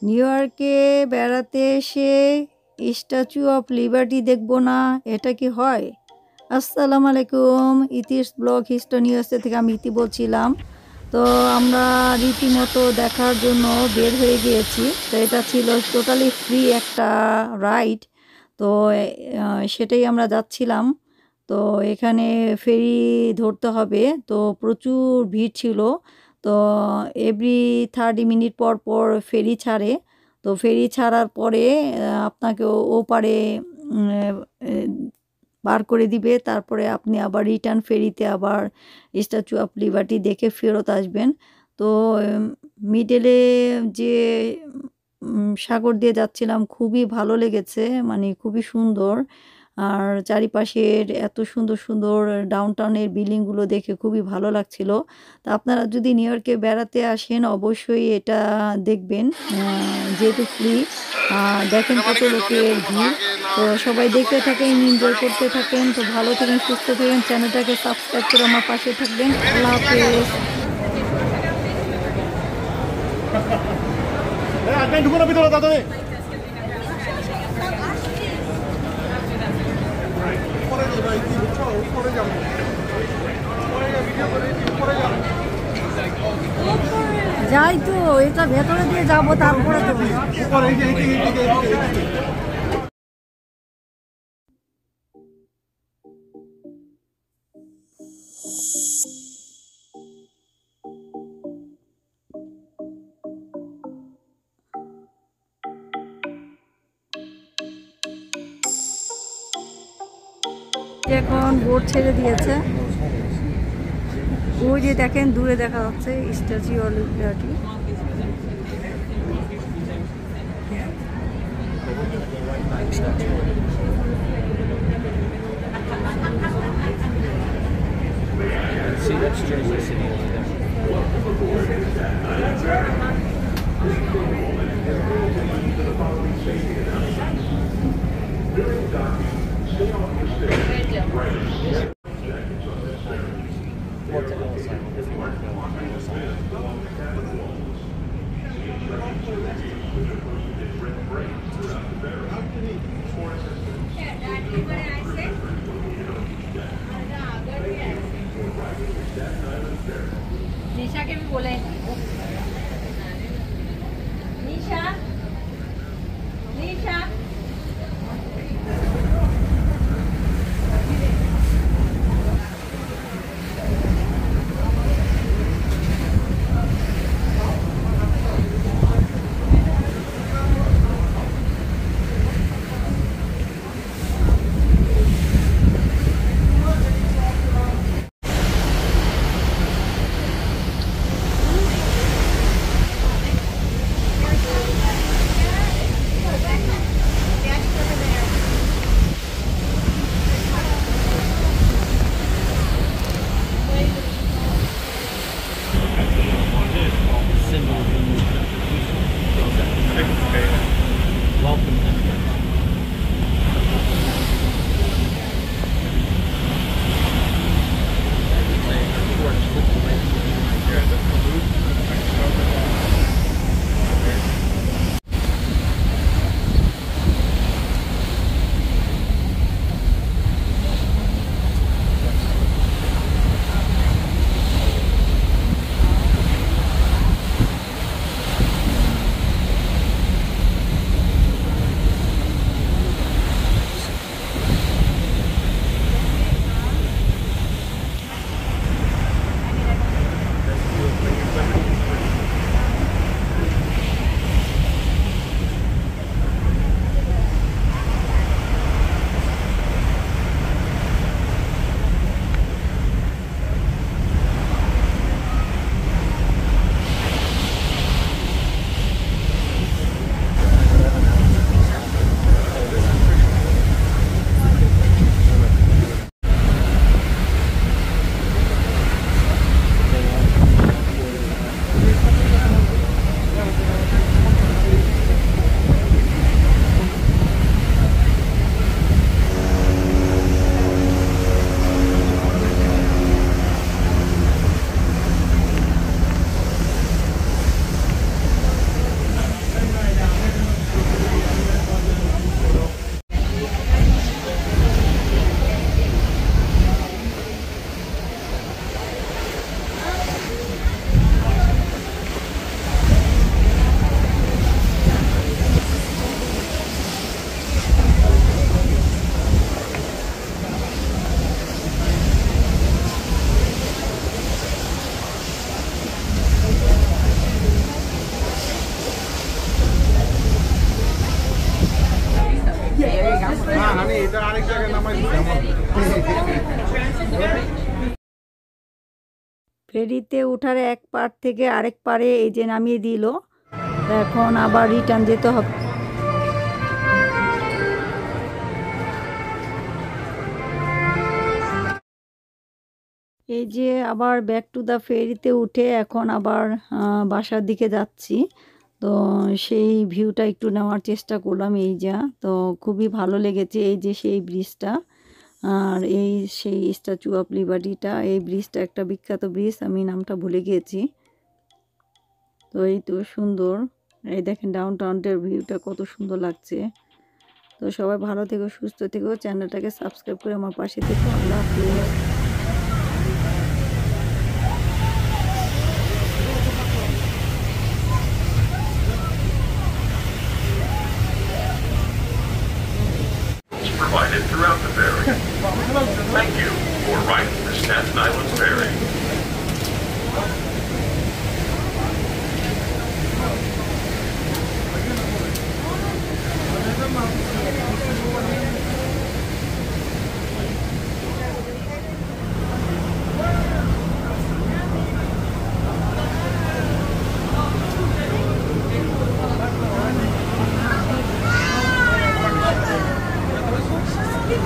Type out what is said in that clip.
New ইয়র্কে বেড়াতে এসে স্ট্যাচু অফ লিবার্টি দেখব না, এটা কি হয়? আসসালামু আলাইকুম, ইতিস ব্লগ হিস্টোরি ইউএসএ থেকে আমি ইতি বলছিলাম। তো আমরা রীতিমতো দেখার জন্য বের হয়ে গিয়েছি। তো এটা ছিল টোটালি ফ্রি একটা রাইড। তো সেটাই আমরা যাচ্ছিলাম। তো এখানে ফেরি ধরতে হবে, তো প্রচুর ভিড় ছিল। তো এভরি 30 মিনিট পর পর ফেরি ছাড়ে। তো ফেরি ছাড়ার পরে আপনাকে ওপারে বার করে দিবে, তারপরে আপনি আবার রিটার্ন ফেরিতে আবার স্ট্যাচু অফ লিবার্টি দেখে ফেরত আসবেন। তো মিডলে যে সাগর দিয়ে যাচ্ছিলাম, খুবই ভালো লেগেছে, মানে খুবই সুন্দর। আর চারিপাশের এত সুন্দর সুন্দর ডাউনটাউনের বিল্ডিংগুলো দেখে খুবই ভালো লাগছিল। তা আপনারা যদি নিউ ইয়র্কে বেড়াতে আসেন অবশ্যই এটা দেখবেন, যেহেতু ফ্রি। দেখেন কত লোকের ভিড়। তো সবাই দেখতে থাকেন, এনজয় করতে থাকেন। তো ভালো থাকেন, সুস্থ থাকেন, চ্যানেলটাকে সাবস্ক্রাইব করে আমার পাশে থাকবেন। আল্লাহ হাফেজ। ঢুকো না ভিতরে তাড়াতাড়ি। যাই তো, এটা ভেতরে দিয়ে যাবো, তারপরে তো এখন বোট ছেড়ে দিয়েছে। ওই যে দেখেন দূরে দেখা যাচ্ছে statue of liberty. See, that's Jersey City over there. Walk to Ellis Island if you want to go to Ellis Island. निशा के भी बोले निशा निशा জানি এটা আরেক জায়গায় নামাই ফেরিতে ওঠার এক পার থেকে আরেক পারে এই যে নামিয়ে দিল। এখন আবার রিটার্ন যেতে হবে। এই যে আবার ব্যাক টু দ্য ফেরিতে উঠে এখন আবার বাসার দিকে যাচ্ছি। তো সেই ভিউটা একটু নেওয়ার চেষ্টা করলাম। এই যা তো খুবই ভালো লেগেছে। এই যে সেই ব্রিজটা, আর এই সেই স্ট্যাচু অফ লিবার্টিটা। এই ব্রিজটা একটা বিখ্যাত ব্রিজ, আমি নামটা ভুলে গিয়েছি। তো এই তো সুন্দর, এই দেখেন ডাউন টাউনের ভিউটা কত সুন্দর লাগছে। তো সবাই ভালো থেকো, সুস্থ থেকো, চ্যানেলটাকে সাবস্ক্রাইব করে আমার পাশে থেকো। আল্লাহ হাফিজ। Provided throughout the ferry. Thank you for riding the Staten Island Ferry. দিই